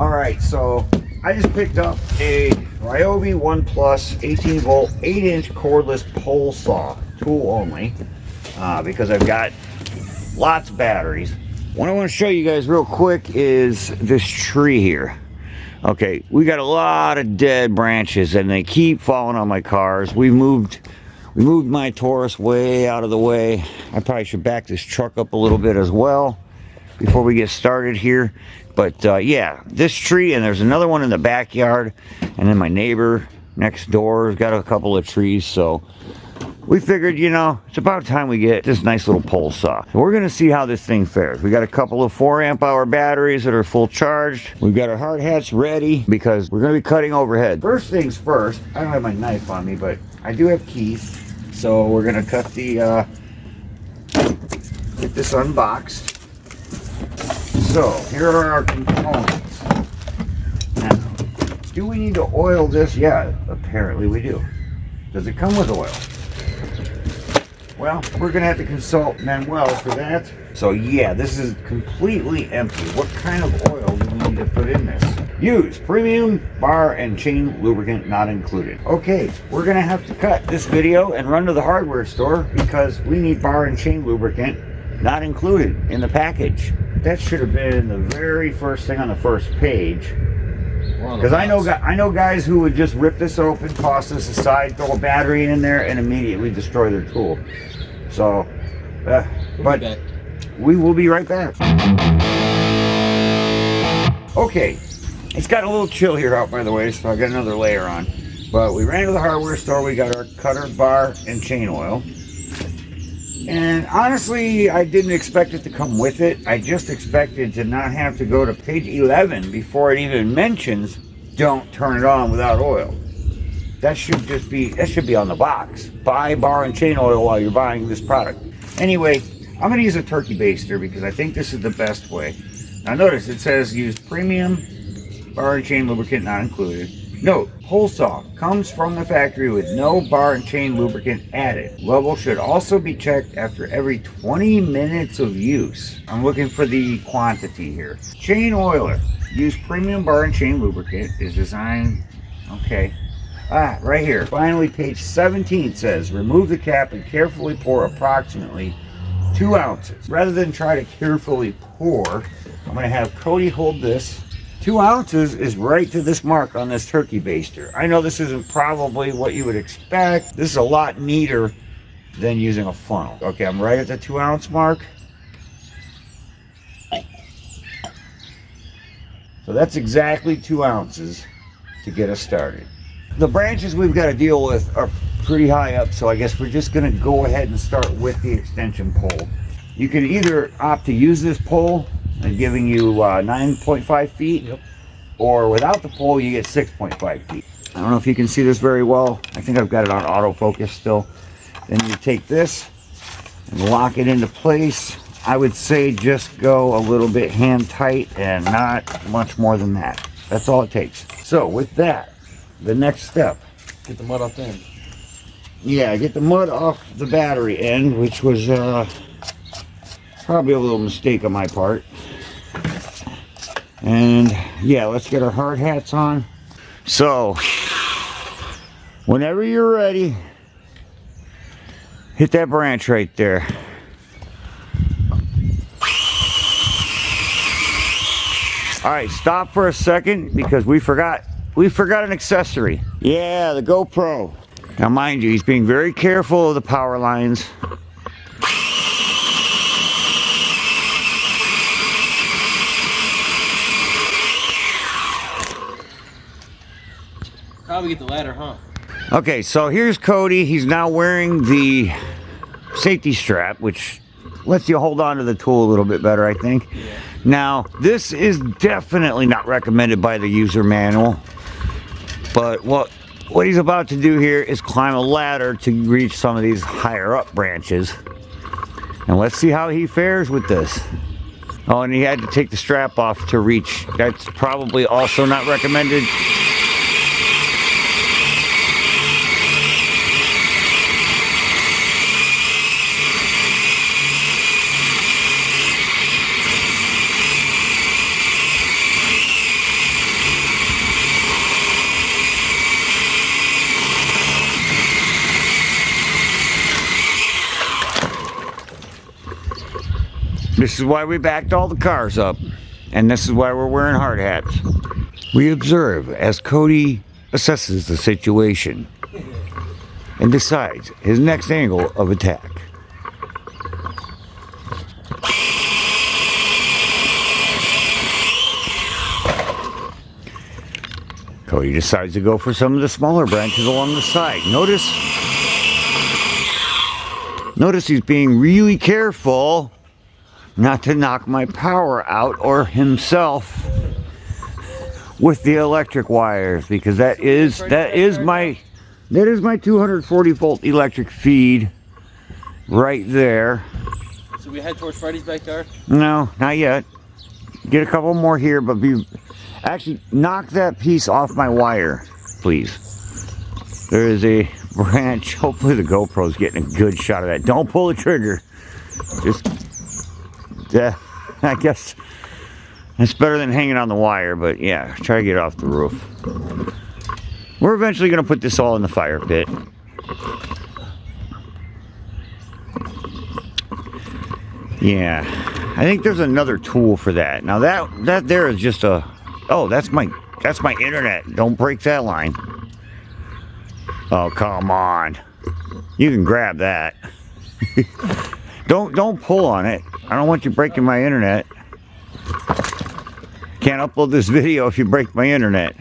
Alright, so I just picked up a Ryobi One Plus 18 volt 8-inch cordless pole saw, tool only, because I've got lots of batteries. What I want to show you guys real quick is this tree here. Okay, we got a lot of dead branches and they keep falling on my cars. We moved my Taurus way out of the way. I probably should back this truck up a little bit as well before we get started here. But yeah, this tree, and there's another one in the backyard, and then my neighbor next door has got a couple of trees, so we figured, you know, it's about time we get this nice little pole saw. We're gonna see how this thing fares. We got a couple of 4-amp-hour batteries that are full charged. We've got our hard hats ready because we're gonna be cutting overhead. First things first, I don't have my knife on me, but I do have keys. So we're gonna cut the, get this unboxed. So here are our components. Now, do we need to oil this? Yeah, apparently we do. Does it come with oil? Well, we're gonna have to consult Manuel for that. So yeah, this is completely empty. What kind of oil do we need to put in this? Use premium bar and chain lubricant not included. Okay, we're gonna have to cut this video and run to the hardware store because we need bar and chain lubricant not included in the package. That should have been the very first thing on the first page. Because I know guys who would just rip this open, toss this aside, throw a battery in there, and immediately destroy their tool. So, but we will be right back. Okay, it's got a little chill here out, by the way, so I got another layer on. But we ran to the hardware store, we got our cutter, bar, and chain oil. And honestly, I didn't expect it to come with it. I just expected to not have to go to page 11 before it even mentions don't turn it on without oil. That should be on the box. Buy bar and chain oil while you're buying this product. Anyway, I'm going to use a turkey baster because I think this is the best way. Now notice it says use premium bar and chain lubricant not included. Note, pole saw comes from the factory with no bar and chain lubricant added. Level should also be checked after every 20 minutes of use. I'm looking for the quantity here. Chain oiler. Use premium bar and chain lubricant is designed, okay. Right here. Finally, page 17 says, remove the cap and carefully pour approximately 2 ounces. Rather than try to carefully pour, I'm going to have Cody hold this. 2 ounces is right to this mark on this turkey baster. I know this isn't probably what you would expect. This is a lot neater than using a funnel. Okay, I'm right at the 2 ounce mark. So that's exactly 2 ounces to get us started. The branches we've got to deal with are pretty high up, so I guess we're just going to go ahead and start with the extension pole. You can either opt to use this pole and giving you 9.5 feet, yep. Or without the pole you get 6.5 feet. I don't know if you can see this very well. I think I've got it on autofocus still. Then you take this and lock it into place. I would say just go a little bit hand tight and not much more than that. That's all it takes. So with that, the next step. Get the mud off the end. Yeah, get the mud off the battery end, which was probably a little mistake on my part. And yeah, let's get our hard hats on. So whenever you're ready, hit that branch right there. All right, stop for a second because we forgot an accessory. Yeah, the GoPro. Now mind you, he's being very careful of the power lines. Probably get the ladder, huh? Okay, so here's Cody. He's now wearing the safety strap, which lets you hold on to the tool a little bit better, I think. Yeah. Now, this is definitely not recommended by the user manual, but what he's about to do here is climb a ladder to reach some of these higher up branches. And let's see how he fares with this. Oh, and he had to take the strap off to reach. That's probably also not recommended. This is why we backed all the cars up. And this is why we're wearing hard hats. We observe as Cody assesses the situation and decides his next angle of attack. Cody decides to go for some of the smaller branches along the side. Notice he's being really careful not to knock my power out or himself with the electric wires, because that is my 240 volt electric feed right there. So we head towards Freddy's backyard? No, not yet. Get a couple more here, but actually knock that piece off my wire, please. There is a branch. Hopefully the GoPro's getting a good shot of that. Don't pull the trigger. Just, I guess it's better than hanging on the wire, but yeah, try to get it off the roof. We're eventually going to put this all in the fire pit. Yeah, I think there's another tool for that. Now that there is just a, oh, that's my internet. Don't break that line. Oh, come on. You can grab that. Don't pull on it. I don't want you breaking my internet. Can't upload this video if you break my internet.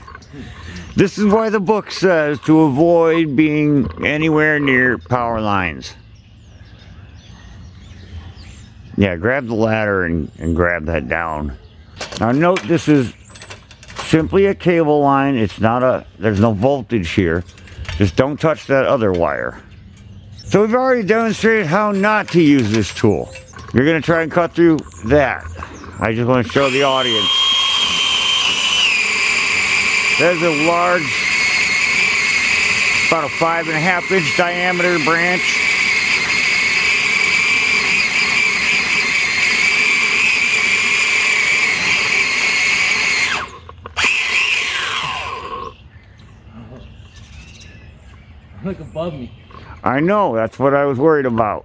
This is why the book says to avoid being anywhere near power lines. Yeah, grab the ladder and grab that down. Now note, this is simply a cable line. It's not there's no voltage here. Just don't touch that other wire. So we've already demonstrated how not to use this tool. You're gonna try and cut through that. I just want to show the audience. There's a large, about a 5.5 inch diameter branch. Look above me. I know, that's what I was worried about.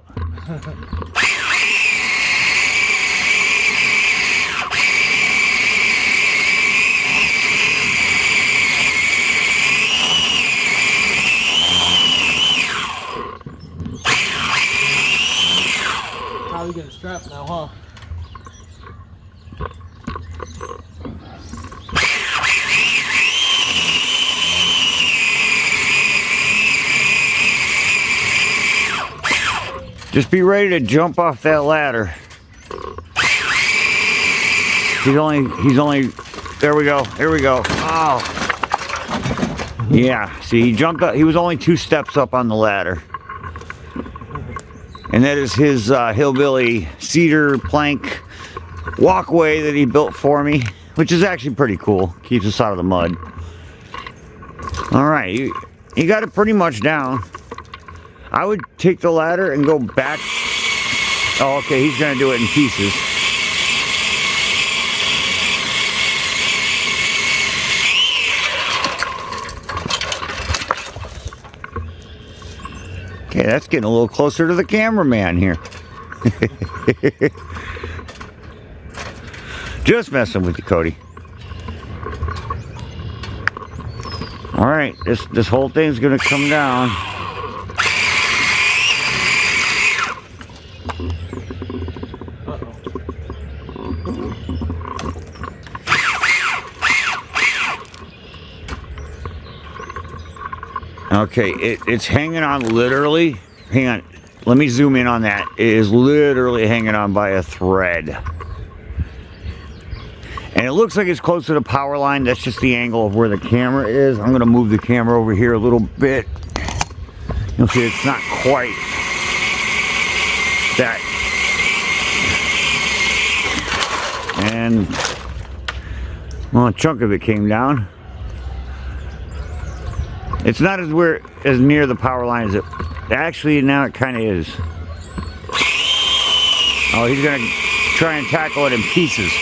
How we get a strap now, huh? Just be ready to jump off that ladder. He's only, there we go, here we go. Oh. Yeah, see, he jumped up, he was only 2 steps up on the ladder. And that is his hillbilly cedar plank walkway that he built for me, which is actually pretty cool. Keeps us out of the mud. All right, you got it pretty much down. I would take the ladder and go back. Oh, okay, he's gonna do it in pieces. Okay, that's getting a little closer to the cameraman here. Just messing with you, Cody. All right, this whole thing's gonna come down. Okay, it's hanging on literally. Hang on, let me zoom in on that. It is literally hanging on by a thread. And it looks like it's close to the power line. That's just the angle of where the camera is. I'm gonna move the camera over here a little bit. You'll see it's not quite that. And, well, a chunk of it came down. It's not as near the power line as it actually now it kind of is. Oh, he's gonna try and tackle it in pieces.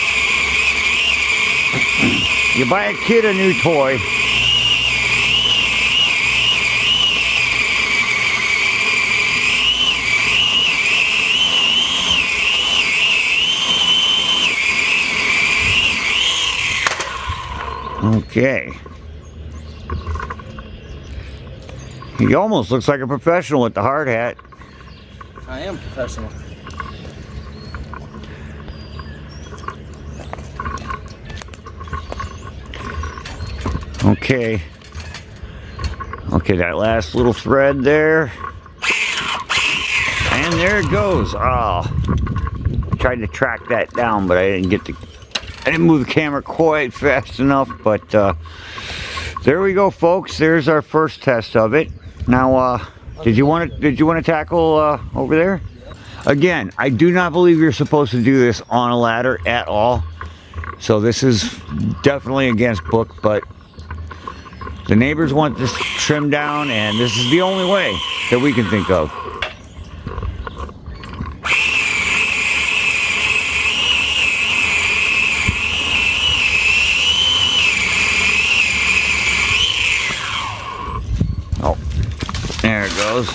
You buy a kid a new toy. Okay. He almost looks like a professional with the hard hat. I am professional. Okay. Okay, that last little thread there. And there it goes. Oh. I tried to track that down, but I didn't move the camera quite fast enough, but there we go, folks. There's our first test of it. Now, did you want to tackle over there? Again, I do not believe you're supposed to do this on a ladder at all. So this is definitely against book, but the neighbors want this trimmed down, and this is the only way that we can think of. Oh, there it goes.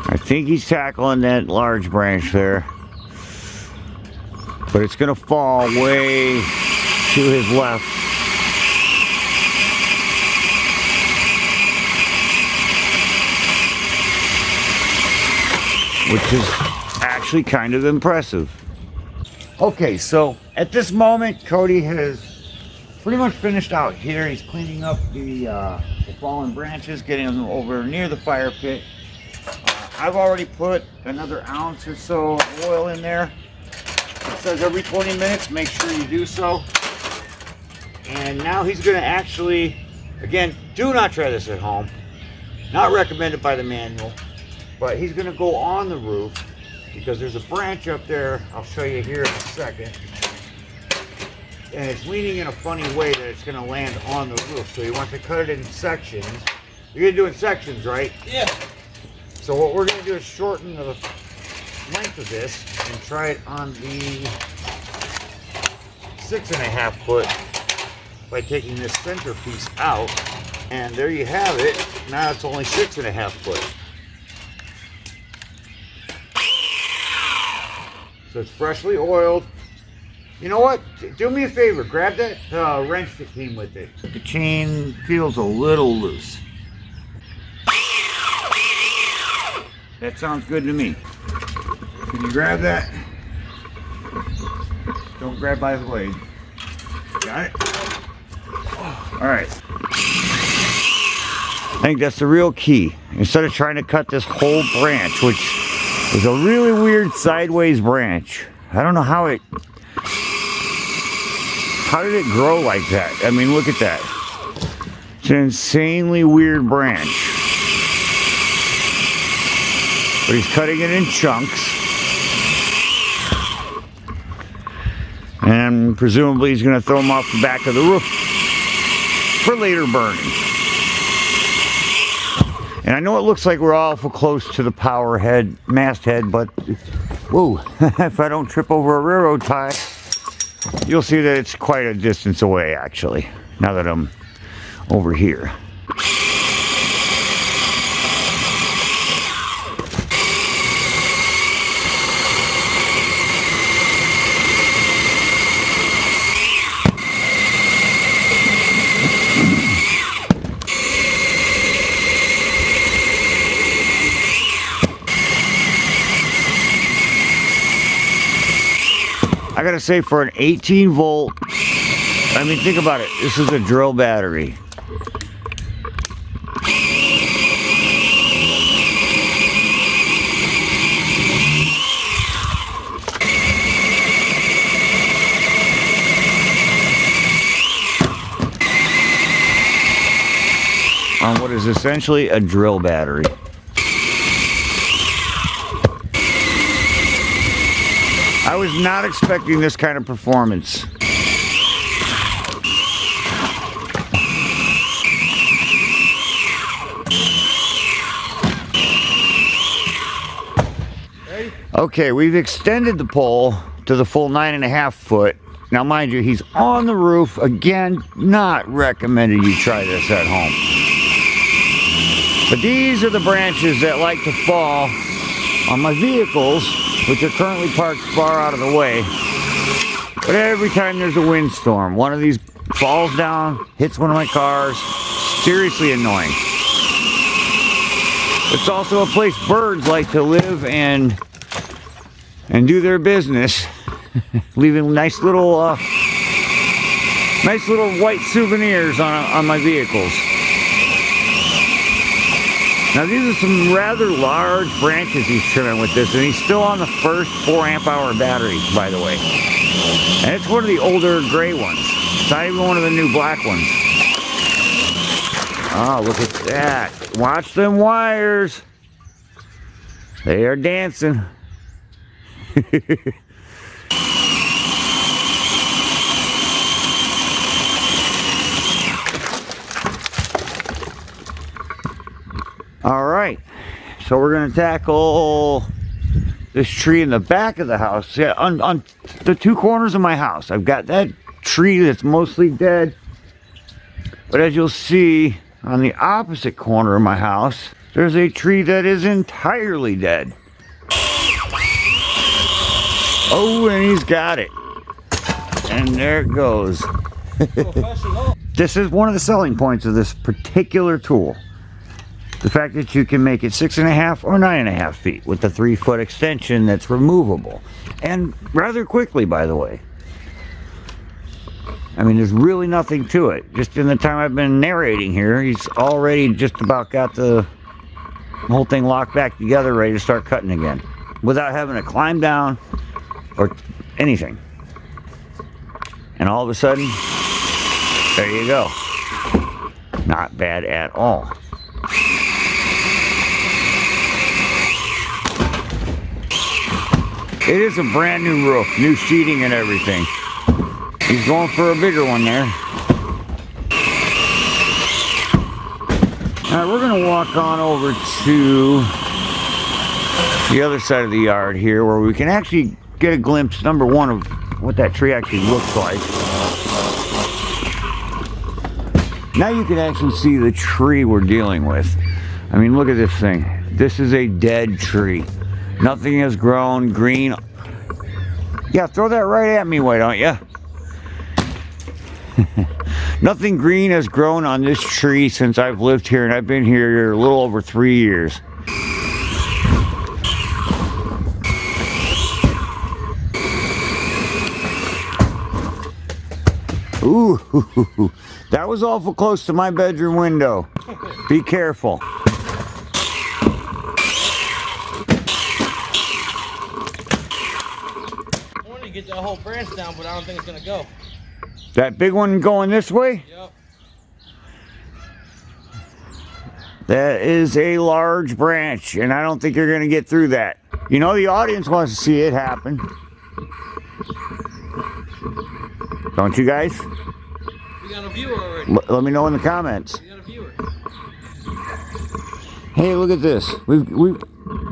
I think he's tackling that large branch there, but it's gonna fall way to his left. Which is actually kind of impressive. Okay, so at this moment, Cody has pretty much finished out here. He's cleaning up the fallen branches, getting them over near the fire pit. I've already put another ounce or so of oil in there. It says every 20 minutes, make sure you do so. And now he's gonna actually, again, do not try this at home. Not recommended by the manual, but he's gonna go on the roof because there's a branch up there. I'll show you here in a second. And it's leaning in a funny way that it's gonna land on the roof. So he wants to cut it in sections. You're gonna do it in sections, right? Yeah. So what we're going to do is shorten the length of this and try it on the 6.5 foot by taking this center piece out. And there you have it. Now it's only 6.5 foot. So it's freshly oiled. You know what? Do me a favor. Grab that wrench that came with it. The chain feels a little loose. That sounds good to me. Can you grab that? Don't grab by the blade. Got it? All right. I think that's the real key. Instead of trying to cut this whole branch, which is a really weird sideways branch. I don't know how did it grow like that? I mean, look at that. It's an insanely weird branch. But he's cutting it in chunks. And presumably he's going to throw them off the back of the roof for later burning. And I know it looks like we're awful close to the power head, mast head, but whoa, if I don't trip over a railroad tie, you'll see that it's quite a distance away actually, now that I'm over here. I gotta say, for an 18 volt, I mean, think about it. This is a drill battery. on what is essentially a drill battery. I was not expecting this kind of performance. Okay, we've extended the pole to the full 9.5 foot. Now, mind you, he's on the roof. Again, not recommended you try this at home. But these are the branches that like to fall on my vehicles, which are currently parked far out of the way. But every time there's a windstorm, one of these falls down, hits one of my cars. Seriously annoying. It's also a place birds like to live and do their business, leaving nice little white souvenirs on my vehicles. Now these are some rather large branches he's trimming with this, and he's still on the first 4 amp hour battery, by the way. And it's one of the older gray ones. It's not even one of the new black ones. Oh, look at that. Watch them wires. They are dancing. All right, so we're going to tackle this tree in the back of the house. Yeah, on the 2 corners of my house, I've got that tree that's mostly dead. But as you'll see, on the opposite corner of my house, there's a tree that is entirely dead. Oh, and he's got it. And there it goes. This is one of the selling points of this particular tool. The fact that you can make it 6.5 or 9.5 feet with the 3 foot extension that's removable. And rather quickly, by the way. I mean, there's really nothing to it. Just in the time I've been narrating here, he's already just about got the whole thing locked back together, ready to start cutting again. Without having to climb down or anything. And all of a sudden, there you go. Not bad at all. It is a brand new roof, new sheeting and everything. He's going for a bigger one there. Alright, we're going to walk on over to the other side of the yard here, where we can actually get a glimpse, number one, of what that tree actually looks like. Now you can actually see the tree we're dealing with. I mean, look at this thing. This is a dead tree. Nothing has grown green. Yeah, throw that right at me, why don't you? Nothing green has grown on this tree since I've lived here, and I've been here a little over 3 years. Ooh, that was awful close to my bedroom window. Be careful. I wanted to get that whole branch down, but I don't think it's gonna go. That big one going this way? Yep. That is a large branch, and I don't think you're gonna get through that. You know, the audience wants to see it happen. Don't you guys? We got a viewer already. Let me know in the comments. We got a viewer. Hey, look at this.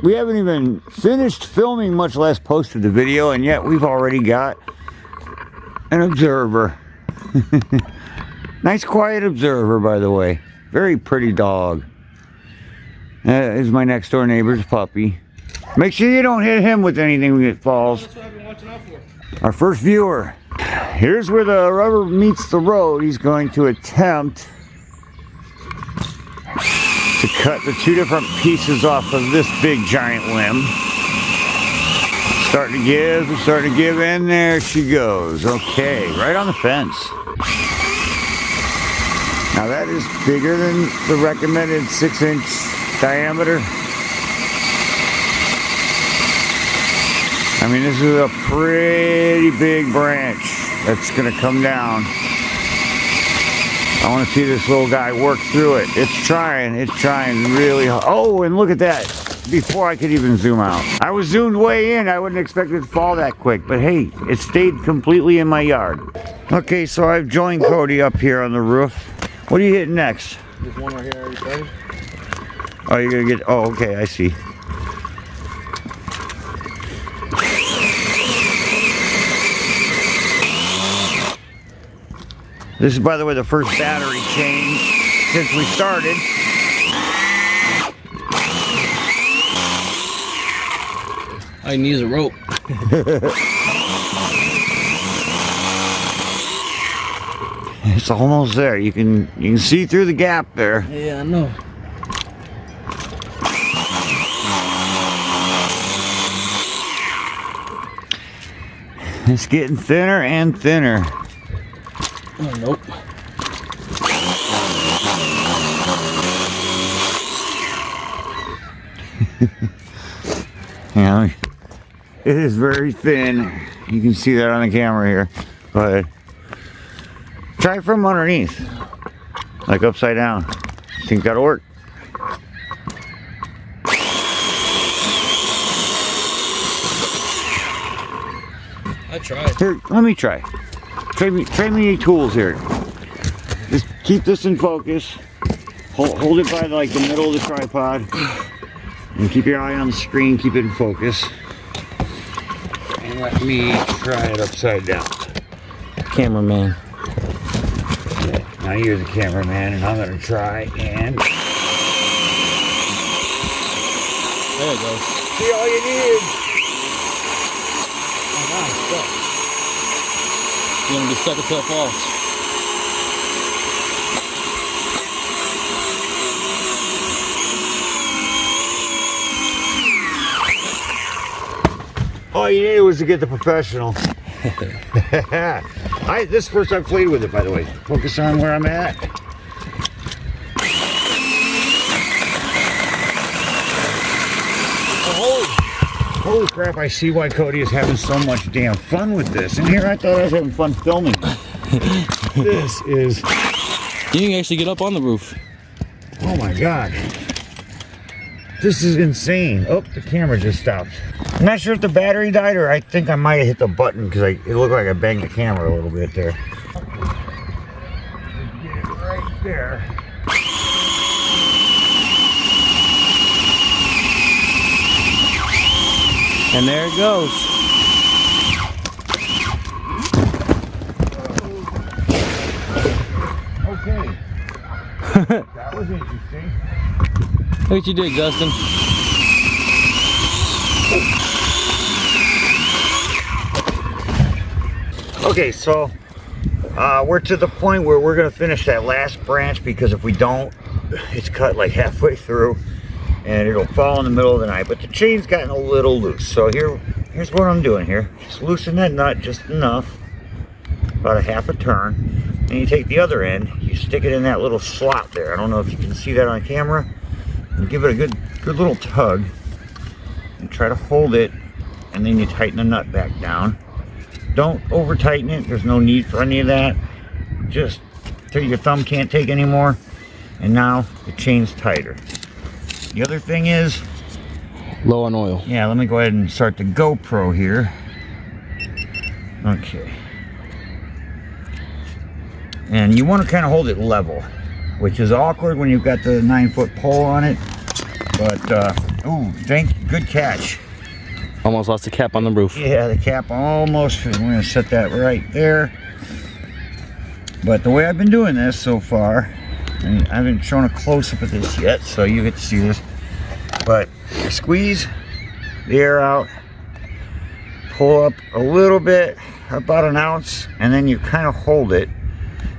We haven't even finished filming, much less posted the video, and yet we've already got an observer. Nice quiet observer, by the way. Very pretty dog. That is my next door neighbor's puppy. Make sure you don't hit him with anything when it falls. That's what I've been watching out for. Our first viewer. Here's where the rubber meets the road. He's going to attempt to cut the 2 different pieces off of this big giant limb. Starting to give, and there she goes. Okay, right on the fence. Now that is bigger than the recommended 6-inch diameter. I mean, this is a pretty big branch that's going to come down. I want to see this little guy work through it. It's trying really hard. Oh, and look at that. Before I could even zoom out. I was zoomed way in. I wouldn't expect it to fall that quick, but hey, it stayed completely in my yard. Okay, so I've joined Cody up here on the roof. What are you hitting next? There's one right here already started. Oh, you're gonna get, oh, okay, I see. This is, by the way, the first battery change since we started. All you need is a rope. It's almost there. You can see through the gap there. Yeah, I know. It's getting thinner and thinner. Oh, nope. Yeah, it is very thin. You can see that on the camera here. Go ahead. Try from underneath. Like upside down. Think that'll work? I tried. Here, let me try. Trade me your tools here. Just keep this in focus. Hold it by like the middle of the tripod. And keep your eye on the screen, keep it in focus. And let me try it upside down. Cameraman. Okay, now you're the cameraman and I'm gonna try and... There it goes. See all you need. Oh, now it's stuck. You're gonna be stuck until it falls. All you needed was to get the professional. This is the first I've played with it, by the way. Focus on where I'm at. Holy crap, I see why Cody is having so much damn fun with this. And here I thought I was having fun filming. This is... You can actually get up on the roof. Oh my God. This is insane. Oh, the camera just stopped. I'm not sure if the battery died or I think I might have hit the button because it looked like I banged the camera a little bit there. Get it right there. And there it goes. Okay. That was interesting. Look what you did, Dustin. Okay, so we're to the point where we're gonna finish that last branch because if we don't, it's cut like halfway through and it'll fall in the middle of the night. But the chain's gotten a little loose. So here's what I'm doing here. Just loosen that nut just enough, about a half a turn. And you take the other end, you stick it in that little slot there. I don't know if you can see that on camera. And give it a good little tug. And try to hold it, and then you tighten the nut back down. Don't over tighten it. There's no need for any of that. Just till your thumb can't take anymore. And now the chain's tighter. The other thing is, low on oil. yeah, let me go ahead and start the GoPro here. Okay. And you want to kind of hold it level, which is awkward when you've got the 9-foot pole on it. But, ooh, good catch. Almost lost the cap on the roof. Yeah, the cap almost, we're going to set that right there. But the way I've been doing this so far, and I haven't shown a close-up of this yet, so you get to see this. But you squeeze the air out, pull up a little bit, about an ounce, and then you kind of hold it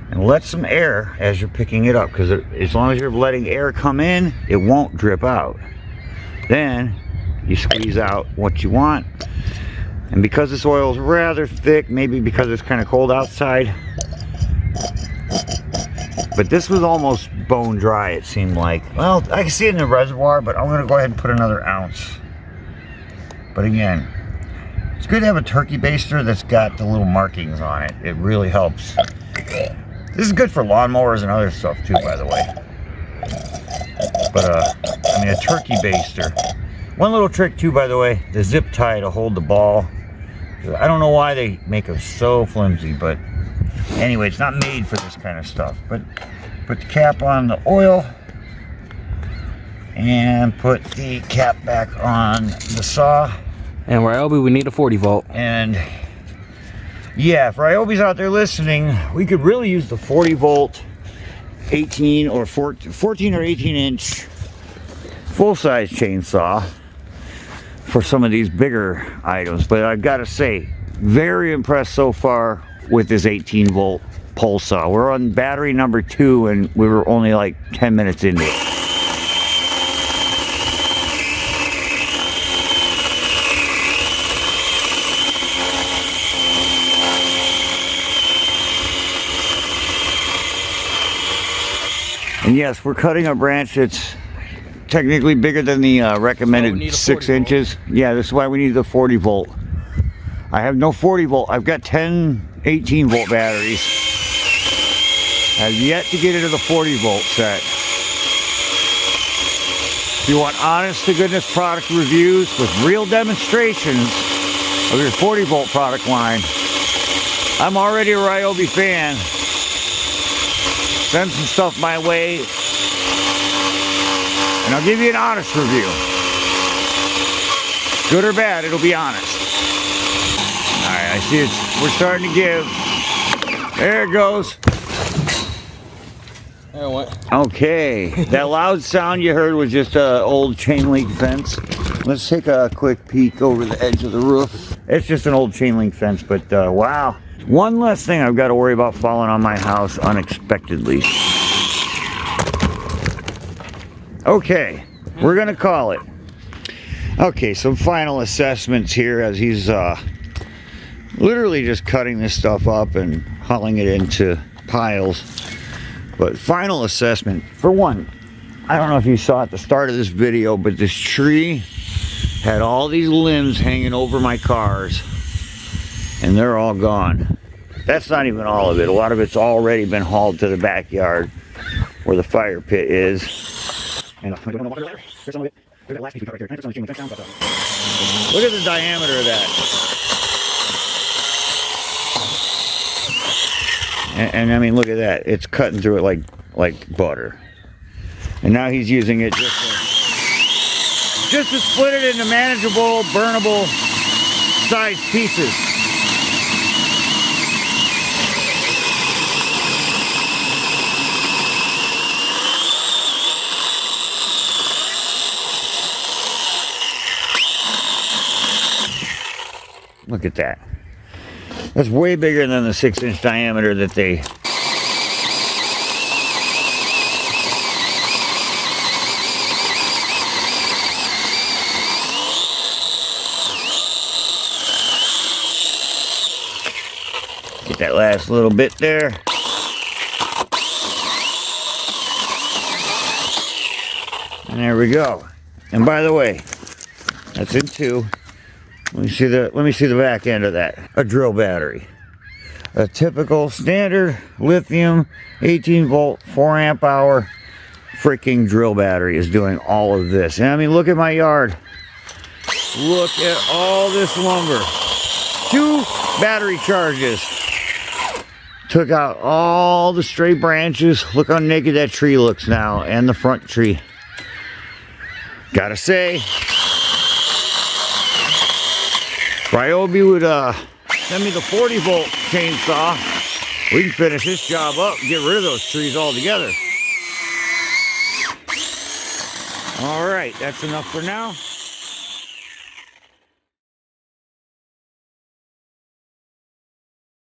and let some air as you're picking it up, because as long as you're letting air come in, it won't drip out. Then you squeeze out what you want, and because this oil is rather thick, maybe because it's kind of cold outside, but this was almost bone dry, it seemed like. Well, I can see it in the reservoir, but I'm going to go ahead and put another ounce. But again, it's good to have a turkey baster that's got the little markings on it. It really helps. This is good for lawnmowers and other stuff too, by the way. But I mean, a turkey baster. One little trick too, by the way, the zip tie to hold the ball. I don't know why they make them so flimsy, but anyway, it's not made for this kind of stuff. But put the cap on the oil and put the cap back on the saw. And Ryobi, we need a 40 volt. And yeah, if Ryobi's out there listening, we could really use the 40 volt 14 or 18 inch full-size chainsaw for some of these bigger items. But I've got to say, very impressed so far with this 18 volt pole saw. We're on battery number 2 and we were only like 10 minutes into it. And yes, we're cutting a branch that's technically bigger than the recommended 6 inches. Yeah, this is why we need the 40 volt. I have no 40 volt. I've got 10 18 volt batteries. I've yet to get into the 40 volt set. If you want honest to goodness product reviews with real demonstrations of your 40 volt product line, I'm already a Ryobi fan. Send some stuff my way and I'll give you an honest review. Good or bad, it'll be honest. Alright, I see we're starting to give. There it goes. There it went. Okay, that loud sound you heard was just an old chain link fence. Let's take a quick peek over the edge of the roof. It's just an old chain link fence, but wow. One less thing I've got to worry about falling on my house unexpectedly. Okay, we're gonna call it. Okay, some final assessments here as he's literally just cutting this stuff up and hauling it into piles. But final assessment, for one, I don't know if you saw at the start of this video, but this tree had all these limbs hanging over my cars and they're all gone. That's not even all of it. A lot of it's already been hauled to the backyard where the fire pit is. And look at the diameter of that. And I mean, look at that. It's cutting through it like butter. And now he's using it just to split it into manageable, burnable sized pieces. Look at that. That's way bigger than the 6-inch diameter that they... Get that last little bit there. And there we go. And by the way, that's in 2. Let me see the back end of that. A drill battery. A typical standard lithium 18 volt 4 amp hour freaking drill battery is doing all of this. And I mean, look at my yard. Look at all this lumber. 2 battery charges. Took out all the stray branches. Look how naked that tree looks now, and the front tree. Gotta say, Ryobi would send me the 40 volt chainsaw. We can finish this job up and get rid of those trees altogether. All right, that's enough for now.